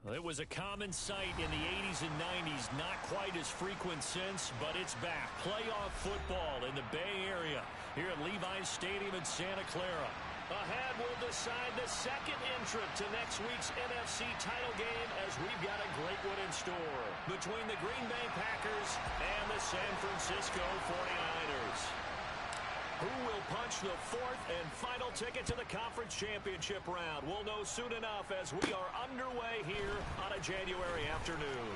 It was a common sight in the 80s and 90s, not quite as frequent since, but it's back. Playoff football in the Bay Area here at Levi's Stadium in Santa Clara. Ahead, we'll decide the second entrant to next week's NFC title game as we've got a great one in store between the Green Bay Packers and the San Francisco 49ers. Who will punch the fourth and final ticket to the conference championship round? We'll know soon enough as we are underway here on a January afternoon.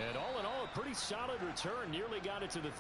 And all in all, a pretty solid return. Nearly got it to the...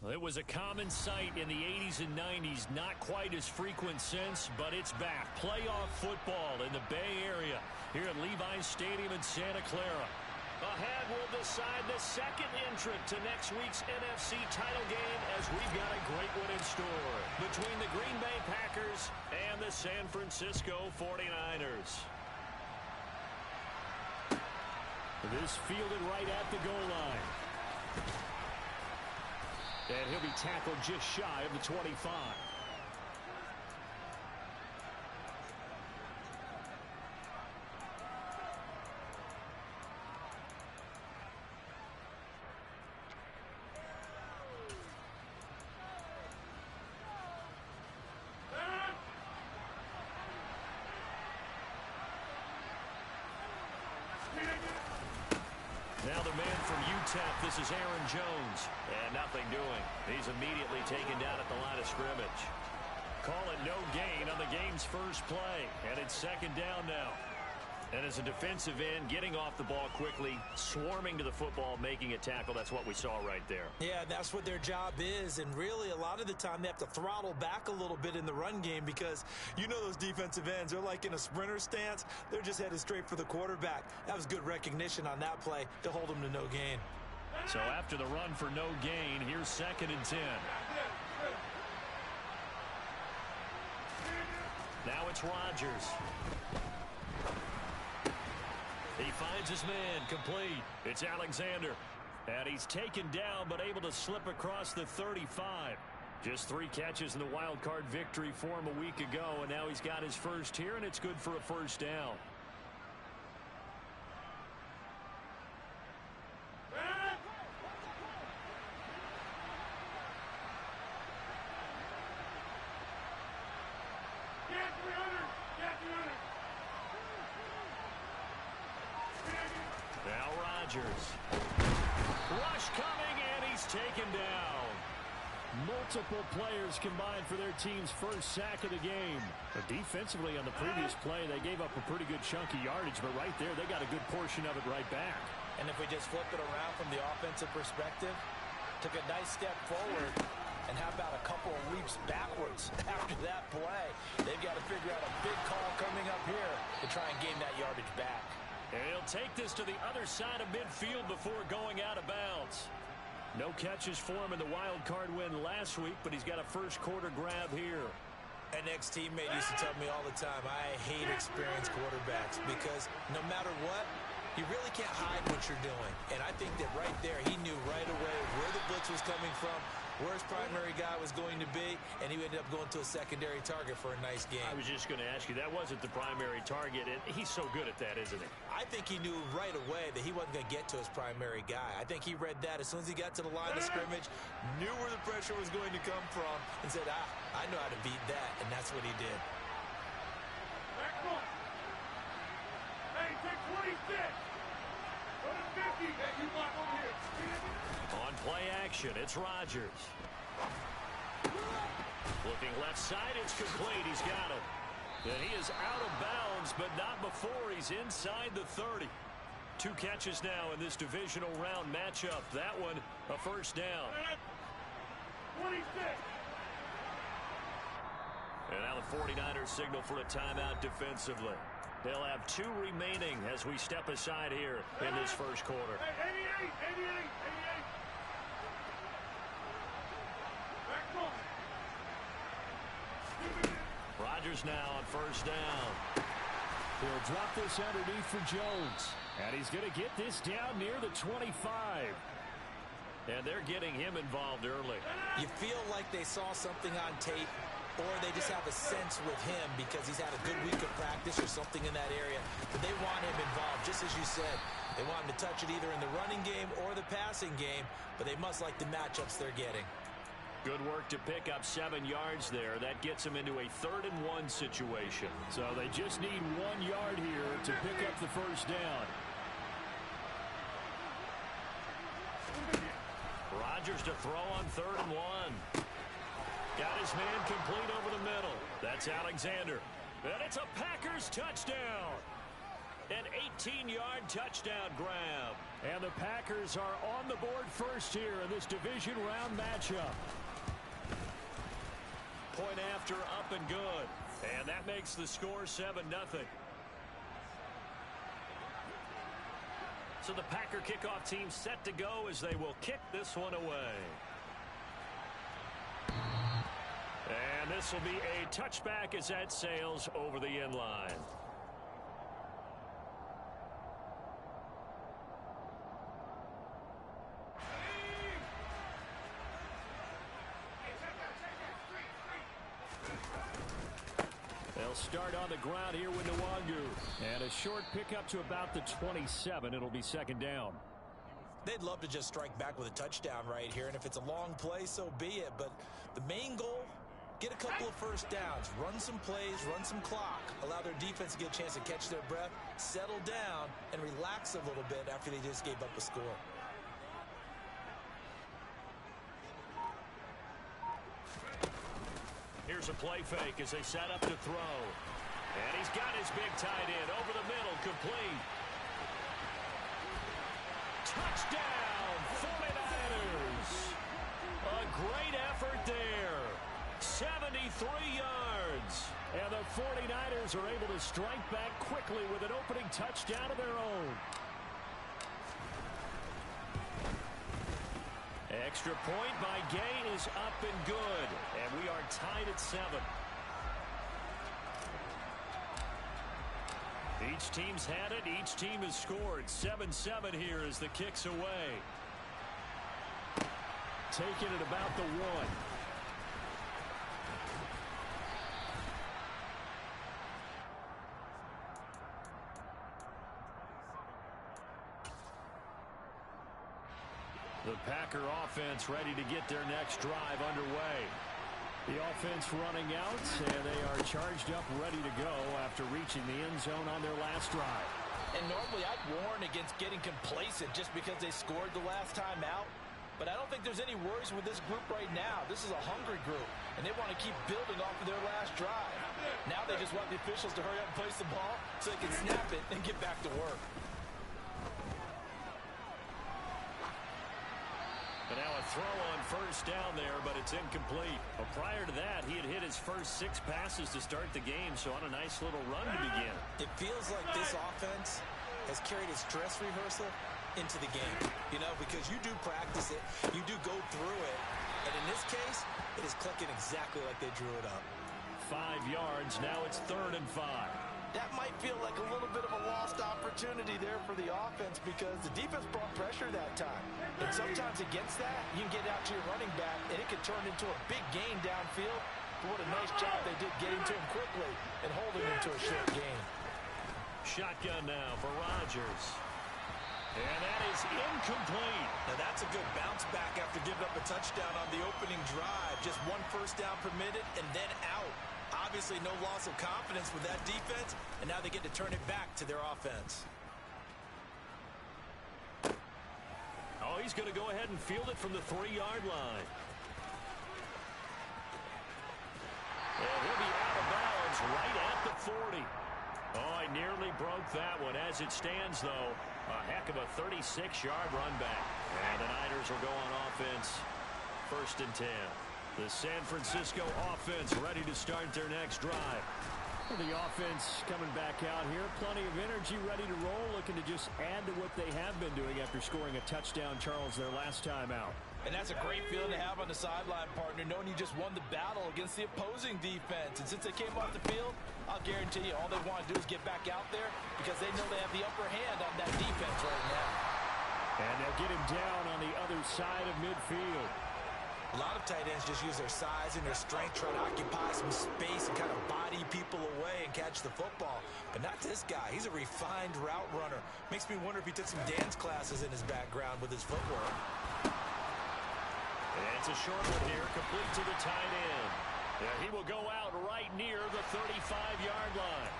It was a common sight in the 80s and 90s, not quite as frequent since, but it's back. Playoff football in the Bay Area here at Levi's Stadium in Santa Clara. Ahead, we'll decide the second entrant to next week's NFC title game as we've got a great one in store between the Green Bay Packers and the San Francisco 49ers. This fielded right at the goal line. And he'll be tackled just shy of the 25. Now the man from UTEP, this is Aaron Jones. And nothing doing. He's immediately taken down at the line of scrimmage. Call it no gain on the game's first play. And it's second down now. And as a defensive end, getting off the ball quickly, swarming to the football, making a tackle, that's what we saw right there. Yeah, that's what their job is. And really, a lot of the time, they have to throttle back a little bit in the run game because you know those defensive ends, they're like in a sprinter stance. They're just headed straight for the quarterback. That was good recognition on that play to hold them to no gain. So after the run for no gain, here's 2nd and 10. Now it's Rodgers. He finds his man, complete. It's Alexander. And he's taken down, but able to slip across the 35. Just 3 catches in the wild card victory for him a week ago, and now he's got his first here, and it's good for a first down. Now Rodgers. Rush coming, and he's taken down. Multiple players combined for their team's first sack of the game. But defensively on the previous play, they gave up a pretty good chunk of yardage, but right there, they got a good portion of it right back. And if we just flip it around from the offensive perspective, Took a nice step forward. And how about a couple of leaps backwards after that play? They've got to figure out a big call coming up here to try and gain that yardage back. And he'll take this to the other side of midfield before going out of bounds. No catches for him in the wild card win last week, but he's got a first quarter grab here. An ex-teammate used to tell me all the time, I hate experienced quarterbacks because no matter what, you really can't hide what you're doing. And I think that right there, he knew right away where the blitz was coming from, where his primary guy was going to be, and he ended up going to a secondary target for a nice game. I was just going to ask you, that wasn't the primary target, and he's so good at that, isn't he? I think he knew right away that he wasn't going to get to his primary guy. I think he read that as soon as he got to the line of scrimmage, knew where the pressure was going to come from, and said, I know how to beat that, and that's what he did. Hey, take 26. Go to 50. Hey, you block over here. On play action, it's Rodgers. Looking left side, it's complete. He's got it. And he is out of bounds, but not before he's inside the 30. 2 catches now in this divisional round matchup. That one, a first down. 26. And now the 49ers signal for a timeout defensively. They'll have 2 remaining as we step aside here in this first quarter. Hey, 88, 88, 88. Back Rodgers now on first down. He'll drop this underneath for Jones. And he's going to get this down near the 25. And they're getting him involved early. You feel like they saw something on tape, or they just have a sense with him because he's had a good week of practice or something in that area. But they want him involved, just as you said. They want him to touch it either in the running game or the passing game, but they must like the matchups they're getting. Good work to pick up 7 yards there. That gets them into a 3rd and 1 situation. So they just need 1 yard here to pick up the first down. Rodgers to throw on 3rd and 1. Got his man complete over the middle. That's Alexander. And it's a Packers touchdown. An 18-yard touchdown grab. And the Packers are on the board first here in this division round matchup. Point after, up and good. And that makes the score 7-0. So the Packer kickoff team set to go as they will kick this one away. And this will be a touchback as that sails over the end line. They'll start on the ground here with Nwangu. And a short pickup to about the 27. It'll be 2nd down. They'd love to just strike back with a touchdown right here, and if it's a long play, so be it. But the main goal, get a couple of first downs, run some plays, run some clock, allow their defense to get a chance to catch their breath, settle down, and relax a little bit after they just gave up a score. Here's a play fake as they set up to throw. And he's got his big tight end over the middle, complete. Touchdown, 49ers. A great effort there. 73 yards. And the 49ers are able to strike back quickly with an opening touchdown of their own. Extra point by Gay is up and good. And we are tied at 7. Each team's had it. Each team has scored. 7-7 here as the kick's away. Taking it about the 1. The Packer offense ready to get their next drive underway. The offense running out, and they are charged up, ready to go after reaching the end zone on their last drive. And normally I'd warn against getting complacent just because they scored the last time out. But I don't think there's any worries with this group right now. This is a hungry group, and they want to keep building off of their last drive. Now they just want the officials to hurry up and place the ball so they can snap it and get back to work. And now a throw on first down there, but it's incomplete. Well, prior to that, he had hit his first 6 passes to start the game, so on a nice little run to begin. It feels like this offense has carried its dress rehearsal into the game, you know, because you do practice it, you do go through it, and in this case, it is clicking exactly like they drew it up. 5 yards, now it's 3rd and 5. That might feel like a little bit of a lost opportunity there for the offense because the defense brought pressure that time. And sometimes against that, you can get out to your running back, and it could turn into a big gain downfield. But what a nice job they did getting to him quickly and holding him to a short gain. Shotgun now for Rodgers. And that is incomplete. Now that's a good bounce back after giving up a touchdown on the opening drive. Just 1 first down permitted and then out. Obviously no loss of confidence with that defense, and now they get to turn it back to their offense. Oh, he's going to go ahead and field it from the 3-yard line. And he'll be out of bounds right at the 40. Oh, I nearly broke that one. As it stands, though, a heck of a 36-yard run back. And the Niners will go on offense. 1st and 10. The San Francisco offense ready to start their next drive. Well, the offense coming back out here. Plenty of energy, ready to roll, looking to just add to what they have been doing after scoring a touchdown, Charles, their last time out. And that's a great feeling to have on the sideline, partner, knowing you just won the battle against the opposing defense. And since they came off the field, I'll guarantee you all they want to do is get back out there because they know they have the upper hand on that defense right now. And they'll get him down on the other side of midfield. A lot of tight ends just use their size and their strength, trying to occupy some space and kind of body people away and catch the football. But not this guy. He's a refined route runner. Makes me wonder if he took some dance classes in his background with his footwork. And it's a short one here, complete to the tight end. Yeah, he will go out right near the 35-yard line.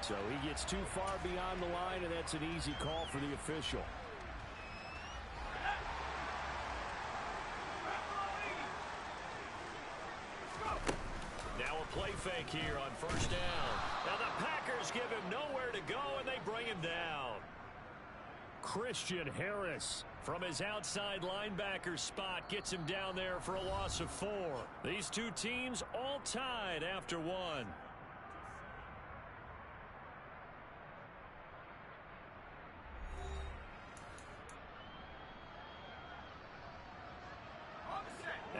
So he gets too far beyond the line, and that's an easy call for the official. Now a play fake here on 1st down. Now the Packers give him nowhere to go, and they bring him down. Christian Harris from his outside linebacker spot gets him down there for a loss of 4. These two teams all tied after 1.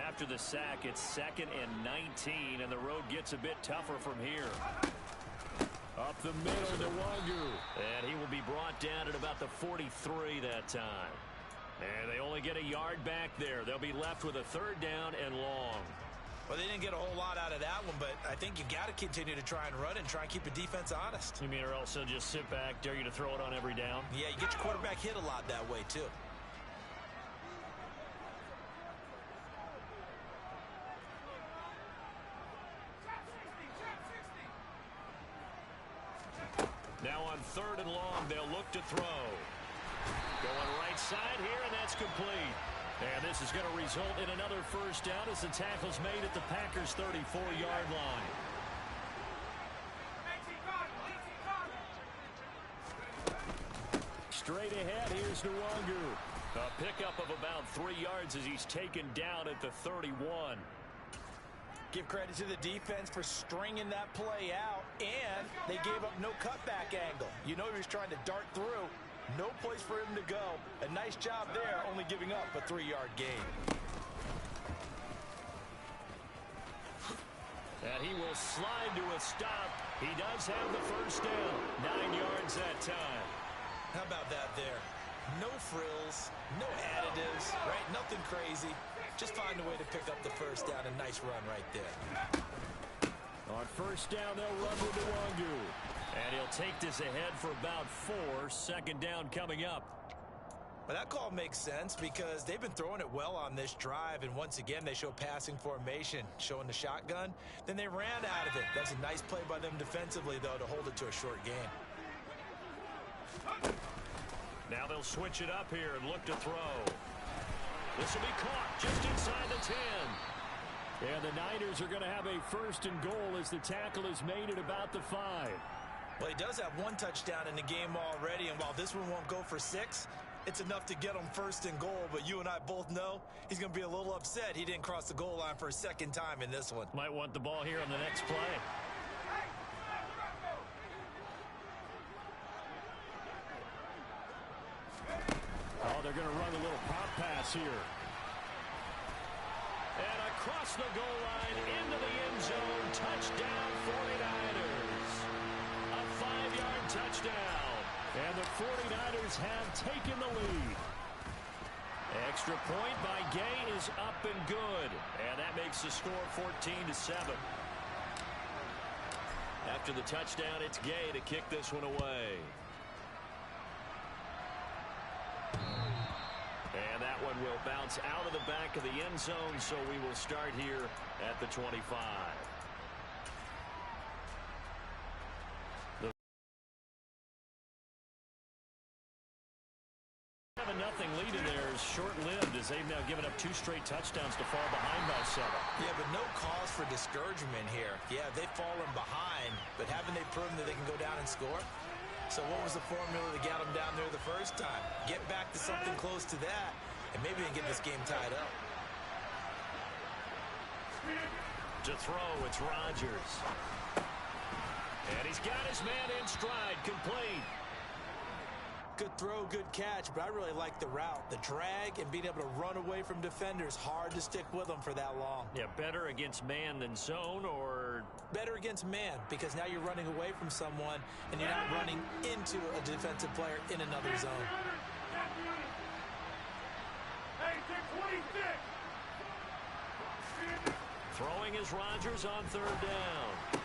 After the sack, it's 2nd and 19, and the road gets a bit tougher from here. Up the middle to Wangu. And he will be brought down at about the 43 that time. And they only get a yard back there. They'll be left with a 3rd down and long. Well, they didn't get a whole lot out of that one, but I think you got to continue to try and run and try and keep the defense honest. You mean or else they'll just sit back, dare you to throw it on every down? Yeah, you get your quarterback hit a lot that way, too. Now on 3rd and long, they'll look to throw. Going right side here, and that's complete. And this is going to result in another 1st down as the tackle's made at the Packers' 34-yard line. Straight ahead, here's Nwangu. A pickup of about 3 yards as he's taken down at the 31. Give credit to the defense for stringing that play out, and they gave up no cutback angle. You know he was trying to dart through. No place for him to go. A nice job there, only giving up a 3-yard gain. And he will slide to a stop. He does have the 1st down. 9 yards that time. How about that there? No frills, no additives, right? Nothing crazy. Just find a way to pick up the 1st down. A nice run right there. On 1st down, they'll run with Nwangu. And he'll take this ahead for about 4. 2nd down coming up. Well, that call makes sense because they've been throwing it well on this drive, and once again they show passing formation, showing the shotgun. Then they ran out of it. That's a nice play by them defensively, though, to hold it to a short gain. Now they'll switch it up here and look to throw. This will be caught just inside the 10. And the Niners are going to have a 1st and goal as the tackle is made at about the 5. Well, he does have 1 touchdown in the game already, and while this one won't go for 6, It's enough to get him first and goal, but you and I both know he's going to be a little upset he didn't cross the goal line for a second time in this one. Might want the ball here on the next play. Oh, they're going to run a little pop pass here. And across the goal line into the end zone. Touchdown 49ers. A 5-yard touchdown. And the 49ers have taken the lead. Extra point by Gay is up and good. And that makes the score 14-7. After the touchdown, it's Gay to kick this one away. And that one will bounce out of the back of the end zone, so we will start here at the 25. The 7-0 lead in there is short-lived as they've now given up 2 straight touchdowns to fall behind by 7. Yeah, but no cause for discouragement here. Yeah, they've fallen behind, but haven't they proven that they can go down and score? So what was the formula that got them down there the first time? Get back to something close to that, and maybe they can get this game tied up. To throw, it's Rodgers. And he's got his man in stride, complete. Good throw, good catch, but I really like the route. The drag and being able to run away from defenders, hard to stick with them for that long. Yeah, better against man than zone, or better against man, because now you're running away from someone and you're not running into a defensive player in another zone. Hey, take 26. Throwing is Rodgers on 3rd down.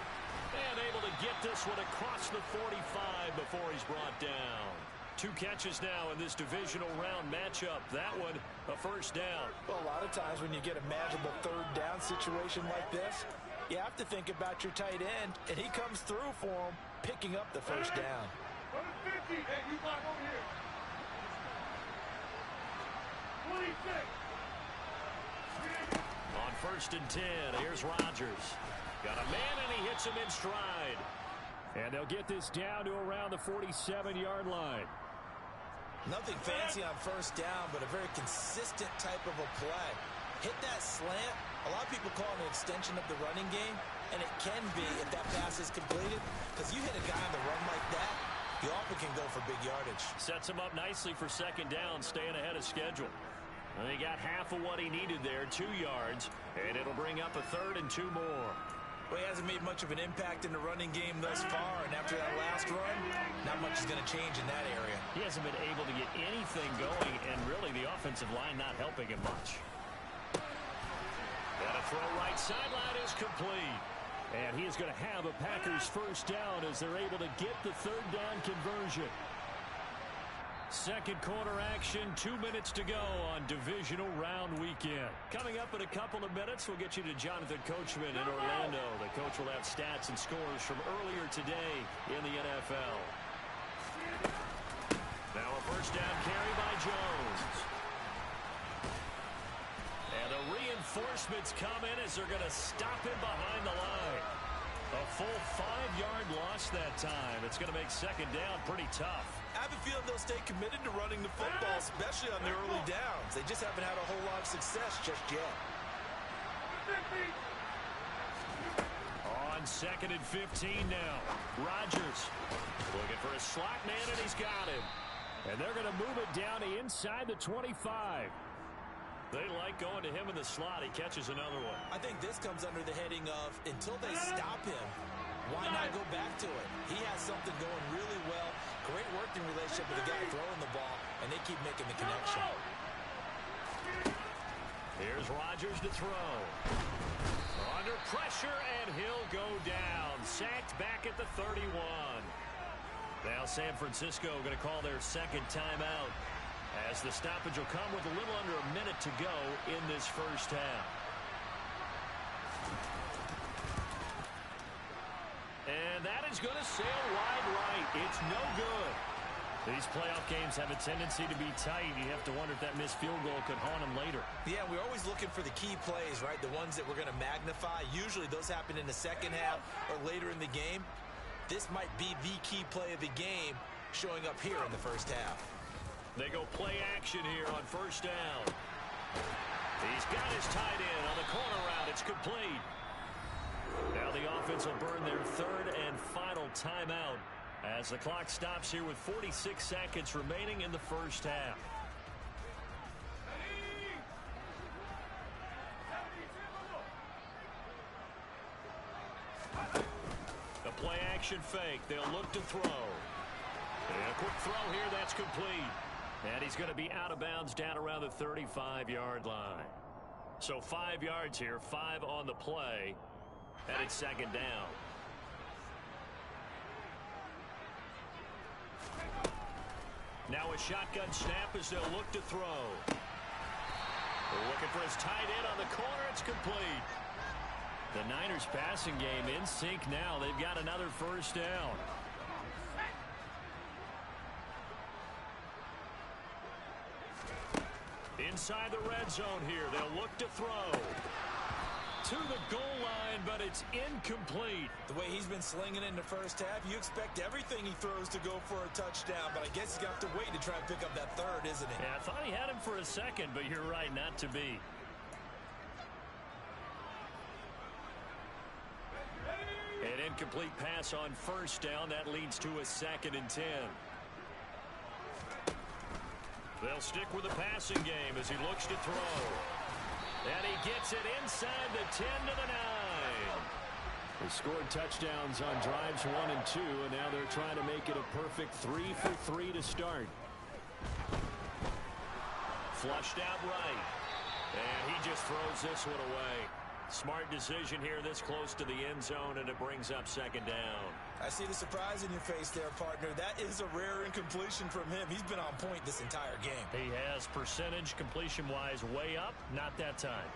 And able to get this one across the 45 before he's brought down. 2 catches now in this divisional round matchup. That one, a first down. Well, a lot of times when you get a manageable 3rd down situation like this, you have to think about your tight end, and he comes through for him, picking up the first down. 50. Hey, you block over here. 26. On 1st and 10, here's Rodgers. Got a man, and he hits him in stride. And they'll get this down to around the 47-yard line. Nothing fancy on 1st down, but a very consistent type of a play. Hit that slant. A lot of people call it an extension of the running game, and it can be if that pass is completed, because you hit a guy on the run like that, you often can go for big yardage. Sets him up nicely for 2nd down, staying ahead of schedule. And he got half of what he needed there, 2 yards, and it'll bring up a 3rd and 2 more. Well, he hasn't made much of an impact in the running game thus far, and after that last run, not much is going to change in that area. He hasn't been able to get anything going, and really the offensive line not helping him much. And a throw right sideline is complete. And he is going to have a Packers first down as they're able to get the 3rd down conversion. 2nd quarter action, 2 minutes to go on divisional round weekend. Coming up in a couple of minutes, we'll get you to Jonathan Coachman in Orlando. The coach will have stats and scores from earlier today in the NFL. Now a first down carry by Jones. And the reinforcements come in as they're going to stop him behind the line. A full 5-yard loss that time. It's going to make 2nd down pretty tough. I have a feeling they'll stay committed to running the football, especially on the early downs. They just haven't had a whole lot of success just yet. On 2nd and 15 now. Rodgers looking for a slot man, and he's got him. And they're going to move it down to inside the 25. They like going to him in the slot. He catches another one. I think this comes under the heading of, until they stop him, why not go back to it? He has something going really well. Great working relationship with the guy throwing the ball, and they keep making the connection. Here's Rodgers to throw. Under pressure, and he'll go down. Sacked back at the 31. Now San Francisco going to call their 2nd timeout, as the stoppage will come with a little under a minute to go in this first half. And that is going to sail wide right. It's no good. These playoff games have a tendency to be tight. You have to wonder if that missed field goal could haunt them later. Yeah, we're always looking for the key plays, right? The ones that we're going to magnify. Usually those happen in the 2nd half or later in the game. This might be the key play of the game showing up here in the first half. They go play action here on first down. He's got his tight end on the corner route. It's complete. Now the offense will burn their third and final timeout as the clock stops here with 46 seconds remaining in the first half. The play action fake. They'll look to throw. And a quick throw here. That's complete. And he's going to be out of bounds down around the 35-yard line. So 5 yards here, 5 on the play. And it's second down. Now a shotgun snap as they'll look to throw. Looking for his tight end on the corner. It's complete. The Niners passing game in sync now. They've got another first down. Inside the red zone here. They'll look to throw. To the goal line, but it's incomplete. The way he's been slinging in the first half, you expect everything he throws to go for a touchdown, but I guess he's got to wait to try and pick up that third, isn't he? Yeah, I thought he had him for a second, but you're right, not to be. An incomplete pass on first down. That leads to a 2nd and 10. They'll stick with the passing game as he looks to throw. And he gets it inside the 10 to the 9. They scored touchdowns on drives 1 and 2, and now they're trying to make it a perfect 3 for 3 to start. Flushed out right. And he just throws this one away. Smart decision here this close to the end zone, and it brings up second down. I see the surprise in your face there, partner. That is a rare incompletion from him. He's been on point this entire game. He has percentage completion-wise way up, not that time.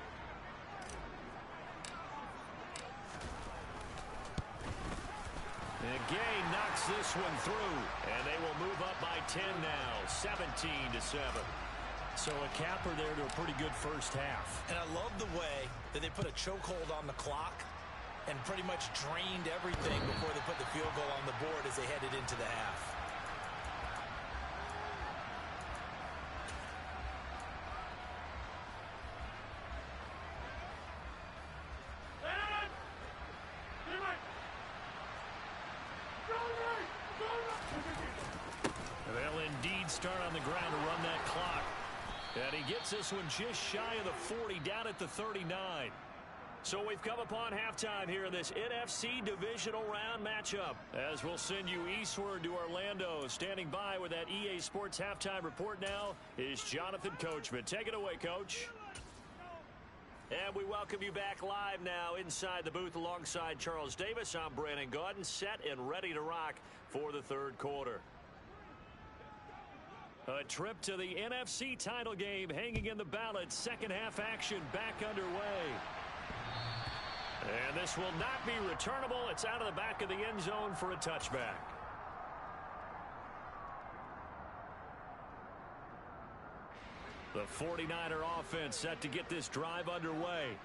And Gay knocks this one through, and they will move up by 10 now, 17-7. So a capper there to a pretty good first half. And I love the way that they put a chokehold on the clock and pretty much drained everything before they put the field goal on the board as they headed into the half. They'll indeed start on the ground to run that clock. And he gets this one just shy of the 40, down at the 39. So we've come upon halftime here in this NFC Divisional Round matchup. As we'll send you eastward to Orlando. Standing by with that EA Sports Halftime Report now is Jonathan Coachman. Take it away, Coach. And we welcome you back live now inside the booth alongside Charles Davis. I'm Brandon Gaudin, set and ready to rock for the third quarter. A trip to the NFC title game hanging in the balance. Second half action back underway. And this will not be returnable. It's out of the back of the end zone for a touchback. The 49er offense set to get this drive underway.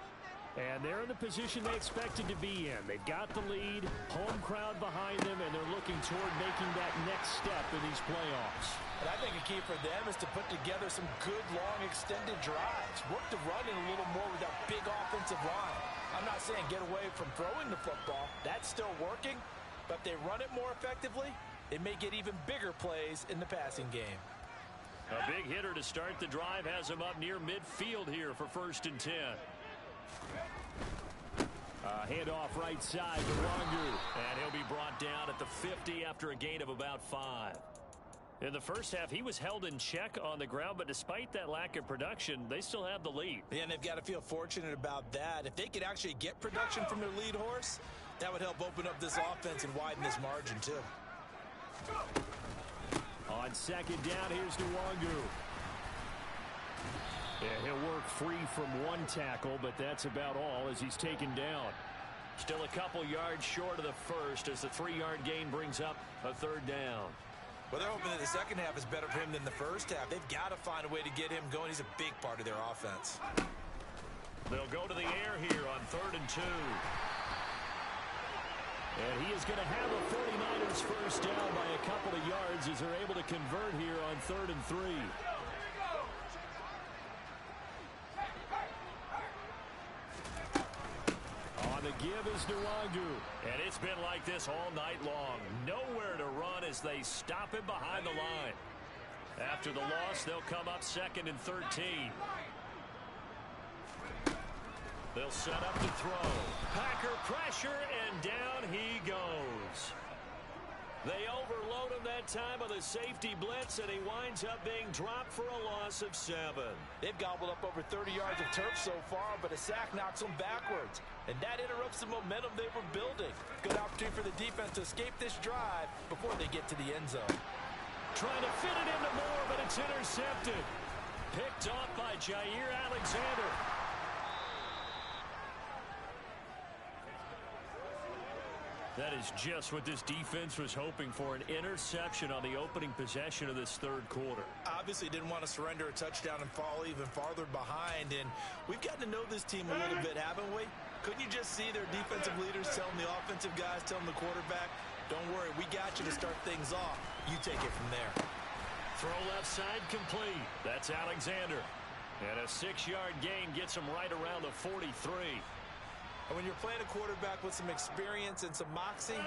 And they're in the position they expected to be in. They've got the lead, home crowd behind them, and they're looking toward making that next step in these playoffs. And I think a key for them is to put together some good, long, extended drives. Work the run in a little more with that big offensive line. I'm not saying get away from throwing the football. That's still working. But if they run it more effectively, they may get even bigger plays in the passing game. A big hitter to start the drive has him up near midfield here for 1st and 10. Handoff right side to Wangu. And he'll be brought down at the 50 after a gain of about 5. In the first half, he was held in check on the ground, but despite that lack of production, they still have the lead. Yeah, and they've got to feel fortunate about that. If they could actually get production from their lead horse, that would help open up this offense and widen this margin, too. On second down, here's Nwangu. Yeah, he'll work free from one tackle, but that's about all as he's taken down. Still a couple yards short of the first as the 3-yard gain brings up a 3rd down. Well, they're hoping that the second half is better for him than the first half. They've got to find a way to get him going. He's a big part of their offense. They'll go to the air here on 3rd and 2. And he is going to have a 49ers first down by a couple of yards as they're able to convert here on 3rd and 3. On the give is Nwangu. And it's been like this all night long. Nowhere to run as they stop him behind the line. After the loss, they'll come up 2nd and 13. They'll set up to throw. Packer pressure, and down he goes. They overload him that time with a safety blitz, and he winds up being dropped for a loss of 7. They've gobbled up over 30 yards of turf so far, but a sack knocks them backwards. And that interrupts the momentum they were building. Good opportunity for the defense to escape this drive before they get to the end zone. Trying to fit it into Moore, but it's intercepted. Picked off by Jair Alexander. That is just what this defense was hoping for, an interception on the opening possession of this 3rd quarter. Obviously didn't want to surrender a touchdown and fall even farther behind, and we've gotten to know this team a little bit, haven't we? Couldn't you just see their defensive leaders telling the offensive guys, telling the quarterback, don't worry, we got you to start things off. You take it from there. Throw left side complete. That's Alexander. And a 6-yard gain gets him right around the 43. And when you're playing a quarterback with some experience and some moxie,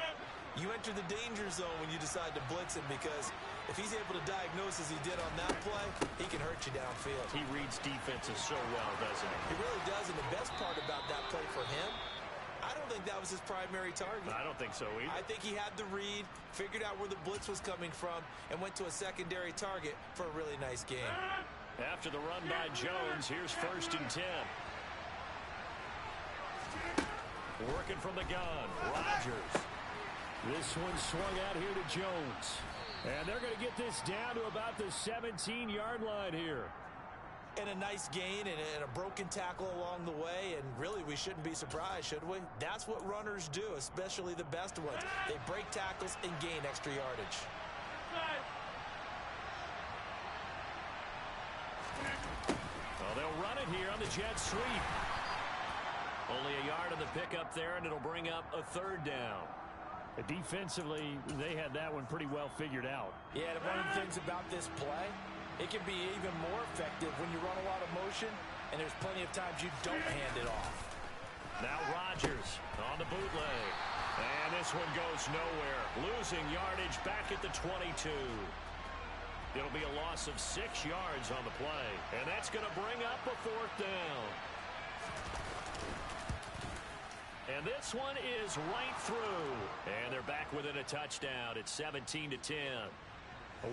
you enter the danger zone when you decide to blitz him, because if he's able to diagnose as he did on that play, he can hurt you downfield. He reads defenses so well, doesn't he? He really does, and the best part about that play for him, I don't think that was his primary target. I don't think so either. I think he had the read, figured out where the blitz was coming from, and went to a secondary target for a really nice game. After the run by Jones, here's 1st and 10. Working from the gun, Rodgers. This one swung out here to Jones. And they're going to get this down to about the 17-yard line here. And a nice gain and a broken tackle along the way, and really we shouldn't be surprised, should we? That's what runners do, especially the best ones. They break tackles and gain extra yardage. Well, they'll run it here on the jet sweep. Only a yard on the pickup there, and it'll bring up a 3rd down. Defensively, they had that one pretty well figured out. Yeah, and one of the things about this play, it can be even more effective when you run a lot of motion, and there's plenty of times you don't hand it off. Now Rodgers on the bootleg. And this one goes nowhere. Losing yardage back at the 22. It'll be a loss of 6 yards on the play. And that's going to bring up a 4th down. And this one is right through. And they're back within a touchdown. It's 17-10.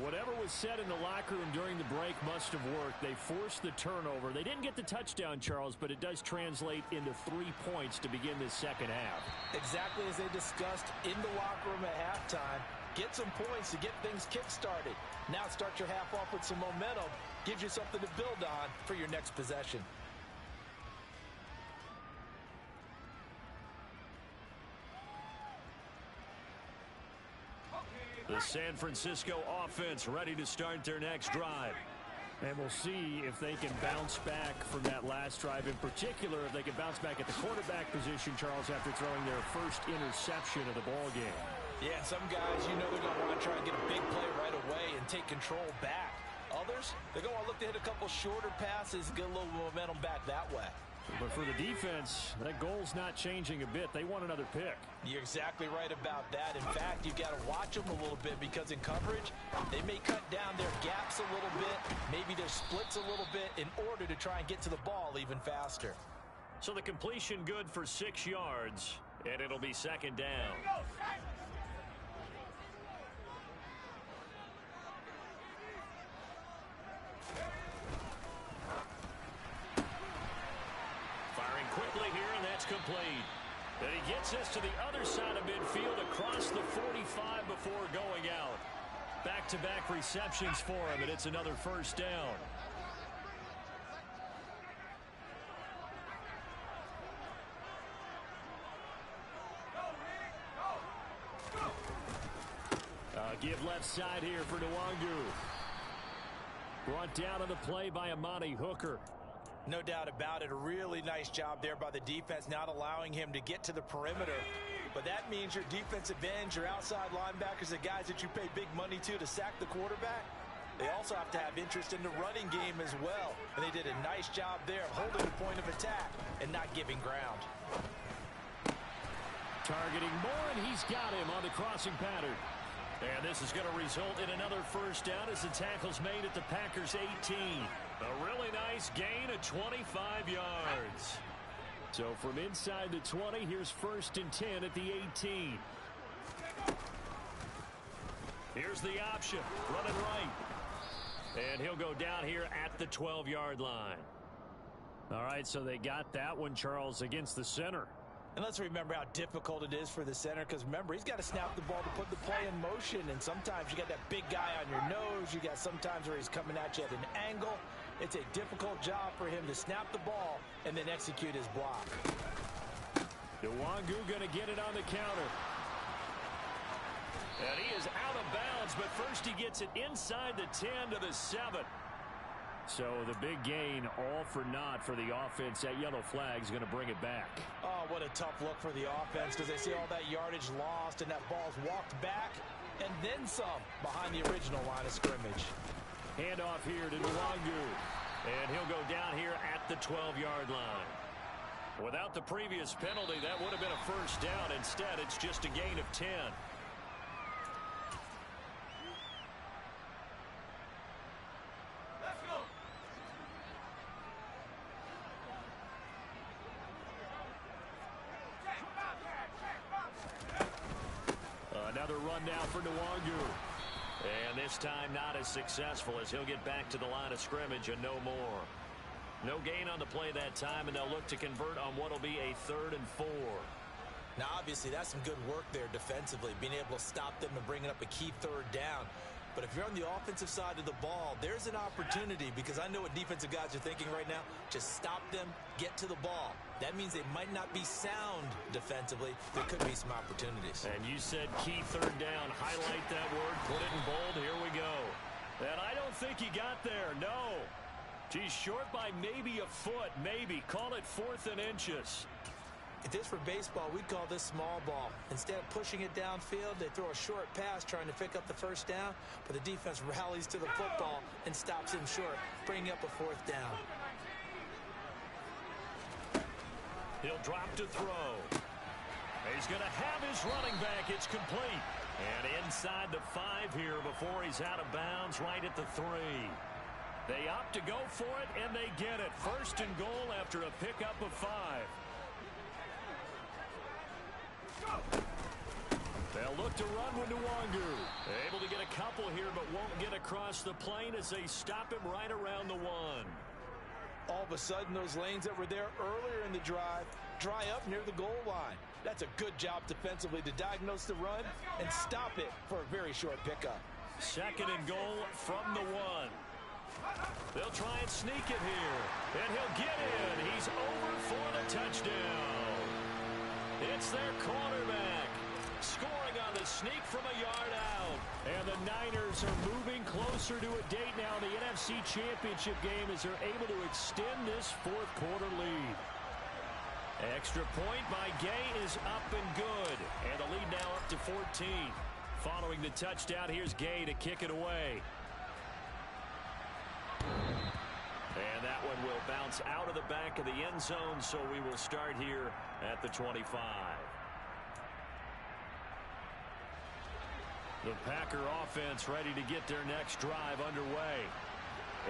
Whatever was said in the locker room during the break must have worked. They forced the turnover. They didn't get the touchdown, Charles, but it does translate into 3 points to begin this 2nd half. Exactly as they discussed in the locker room at halftime. Get some points to get things kick-started. Now start your half off with some momentum. Gives you something to build on for your next possession. The San Francisco offense ready to start their next drive. And we'll see if they can bounce back from that last drive. In particular, if they can bounce back at the quarterback position, Charles, after throwing their first interception of the ball game. Yeah, some guys, you know they're going to want to try and get a big play right away and take control back. Others, they're going to look to hit a couple shorter passes and get a little momentum back that way. But for the defense, that goal's not changing a bit. They want another pick. You're exactly right about that. In fact, you've got to watch them a little bit, because in coverage, they may cut down their gaps a little bit, maybe their splits a little bit, in order to try and get to the ball even faster. So the completion good for 6 yards, and it'll be 2nd down. Firing quickly here, and that's complete. And he gets us to the other side of midfield across the 45 before going out. Back-to-back receptions for him, and it's another 1st down. Give left side here for Nwangu. Brought down on the play by Amani Hooker. No doubt about it. A really nice job there by the defense, not allowing him to get to the perimeter. But that means your defensive ends, your outside linebackers, the guys that you pay big money to sack the quarterback, they also have to have interest in the running game as well. And they did a nice job there of holding the point of attack and not giving ground. Targeting Moore, and he's got him on the crossing pattern. And this is going to result in another first down as the tackle's made at the Packers' 18. A really nice gain of 25 yards. So from inside the 20, here's 1st and 10 at the 18. Here's the option, running right. And he'll go down here at the 12-yard line. All right, so they got that one, Charles, against the center. And let's remember how difficult it is for the center, because remember, he's got to snap the ball to put the play in motion, and sometimes you got that big guy on your nose. You got sometimes where he's coming at you at an angle. It's a difficult job for him to snap the ball and then execute his block. Nwangu going to get it on the counter. And he is out of bounds, but first he gets it inside the 10 to the 7. So the big gain, all for naught for the offense. That yellow flag is going to bring it back. Oh, what a tough look for the offense, because they see all that yardage lost and that ball's walked back and then some behind the original line of scrimmage. Handoff here to Nwangu. And he'll go down here at the 12-yard line. Without the previous penalty, that would have been a first down. Instead, it's just a gain of 10. Another run now for Nwangu. And this time not as successful, as he'll get back to the line of scrimmage and no more. No gain on the play that time, and they'll look to convert on what will be a 3rd and 4. Now, obviously, that's some good work there defensively, being able to stop them and bringing up a key 3rd down. But if you're on the offensive side of the ball, there's an opportunity, because I know what defensive guys are thinking right now. Just stop them, get to the ball. That means they might not be sound defensively. There could be some opportunities. And you said key 3rd down. Highlight that word, put it in bold. Here we go. And I don't think he got there. No. He's short by maybe a foot, maybe. Call it 4th and inches. If this were baseball, we'd call this small ball. Instead of pushing it downfield, they throw a short pass trying to pick up the first down, but the defense rallies to the football and stops him short, bringing up a 4th down. He'll drop to throw. He's going to have his running back. It's complete. And inside the 5 here before he's out of bounds, right at the 3. They opt to go for it, and they get it. 1st and goal after a pickup of 5. They'll look to run with Nwangu. Able to get a couple here, but won't get across the plane as they stop him right around the 1. All of a sudden, those lanes that were there earlier in the drive dry up near the goal line. That's a good job defensively to diagnose the run and stop it for a very short pickup. 2nd and goal from the 1. They'll try and sneak it here. And he'll get in. He's over for the touchdown. It's their quarterback scoring on the sneak from a yard out. And the Niners are moving closer to a date now in the NFC Championship game as they're able to extend this 4th quarter lead. Extra point by Gay is up and good. And the lead now up to 14. Following the touchdown, here's Gay to kick it away. And that one will bounce out of the back of the end zone, so we will start here at the 25. The Packer offense ready to get their next drive underway.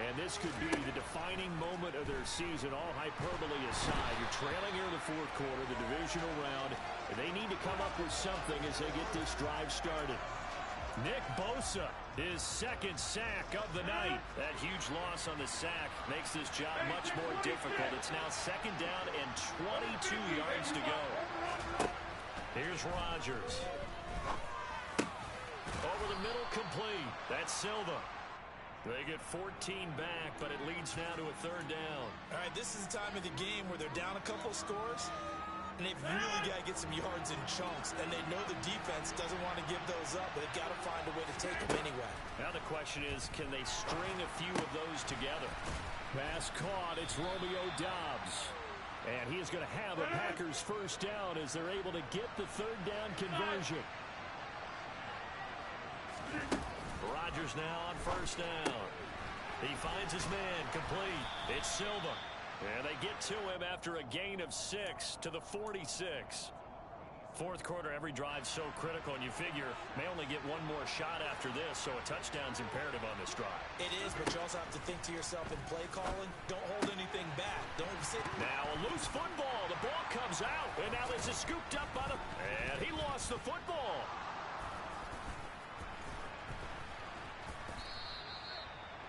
And this could be the defining moment of their season, all hyperbole aside. You're trailing here in the 4th quarter, the divisional round, and they need to come up with something as they get this drive started. Nick Bosa, his 2nd sack of the night. That huge loss on the sack makes this job much more difficult. It's now 2nd down and 22 yards to go. Here's Rodgers. Over the middle, complete. That's Silva. They get 14 back, but it leads now to a 3rd down. All right, this is the time of the game where they're down a couple scores, and they've really got to get some yards in chunks, and they know the defense doesn't want to give those up, but they've got to find a way to take them anyway. Now the question is, can they string a few of those together? Pass caught. It's Romeo Doubs. And he is going to have a Packers first down as they're able to get the third down conversion. Rodgers now on first down. He finds his man complete. It's Silva. And they get to him after a gain of 6 to the 46. Fourth quarter, every drive so critical, and you figure may only get one more shot after this, so a touchdown's imperative on this drive. It is, but you also have to think to yourself in play calling, don't hold anything back. Don't sit. Now a loose football. The ball comes out, and now this is scooped up by the... And he lost the football.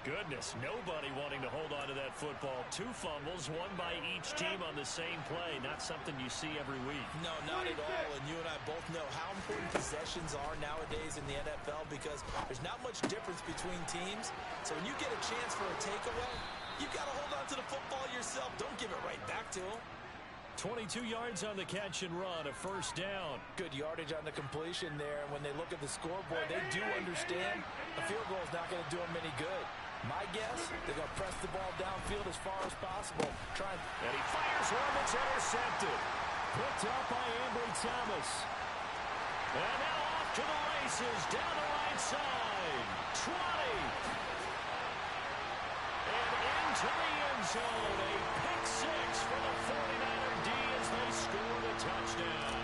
Goodness, nobody wanting to hold on to that football. 2 fumbles, one by each team on the same play. Not something you see every week. No, not at all. And you and I both know how important possessions are nowadays in the NFL because there's not much difference between teams. So when you get a chance for a takeaway, you've got to hold on to the football yourself. Don't give it right back to them. 22 yards on the catch and run, a first down. Good yardage on the completion there. And when they look at the scoreboard, they do understand a field goal is not going to do them any good. My guess, they're going to press the ball downfield as far as possible. And he fires one that's intercepted. Picked up by Ambry Thomas. And now off to the races, down the right side. 20. And into the end zone. A pick 6 for the 49er D as they score the touchdown.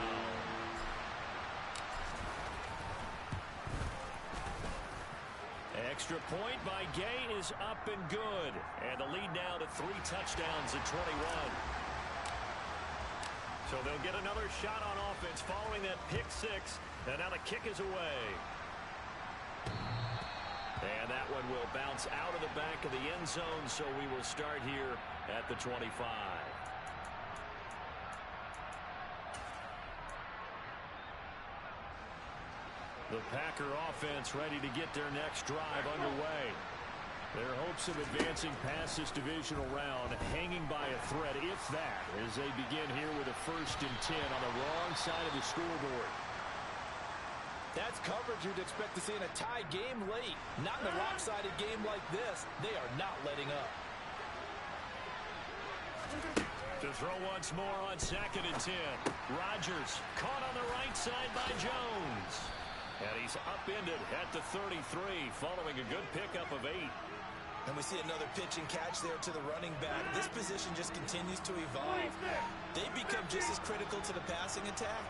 Extra point by Gay is up and good. And the lead now to 3 touchdowns at 21. So they'll get another shot on offense following that pick 6. And now the kick is away. And that one will bounce out of the back of the end zone. So we will start here at the 25. The Packer offense ready to get their next drive underway. Their hopes of advancing past this divisional round hanging by a thread, if that, as they begin here with a 1st and 10 on the wrong side of the scoreboard. That's coverage you'd expect to see in a tie game late. Not in a lopsided game like this. They are not letting up. To throw once more on 2nd and 10. Rodgers caught on the right side by Jones. And he's upended at the 33 following a good pickup of 8. And we see another pitch and catch there to the running back. This position just continues to evolve. They become just as critical to the passing attack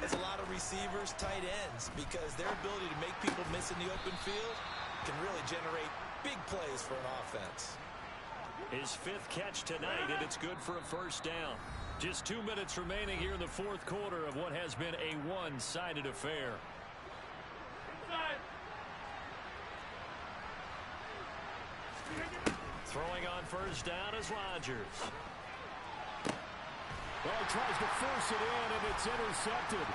as a lot of receivers, tight ends, because their ability to make people miss in the open field can really generate big plays for an offense. His 5th catch tonight, and it's good for a first down. Just 2 minutes remaining here in the 4th quarter of what has been a one-sided affair. Throwing on first down is Rodgers. Well, he tries to force it in, and it's intercepted.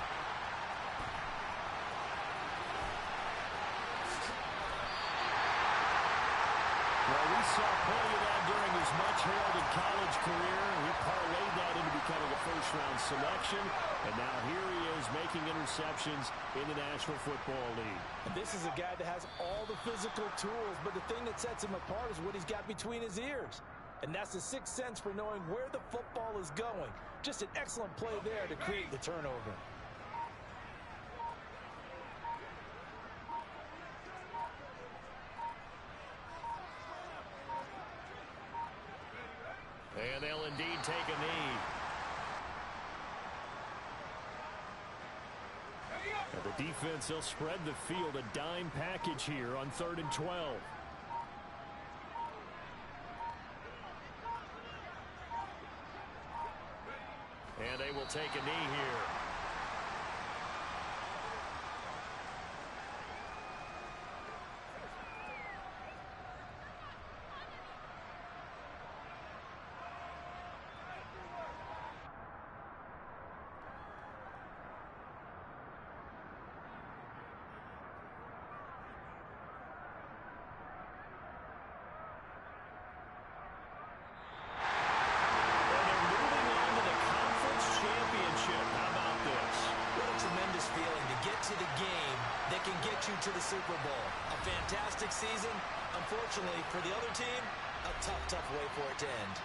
Well, we saw plenty of that during his much-heralded college career. He parlayed that into becoming a first-round selection, and now here he is making interceptions in the National Football League. And this is a guy that has all the physical tools, but the thing that sets him apart is what he's got between his ears. And that's the 6th sense for knowing where the football is going. Just an excellent play there to create the turnover. And they'll indeed take a knee. And the defense, they'll spread the field, a dime package here on 3rd and 12. And they will take a knee here. To the Super Bowl. A fantastic season. Unfortunately, for the other team, a tough way for it to end.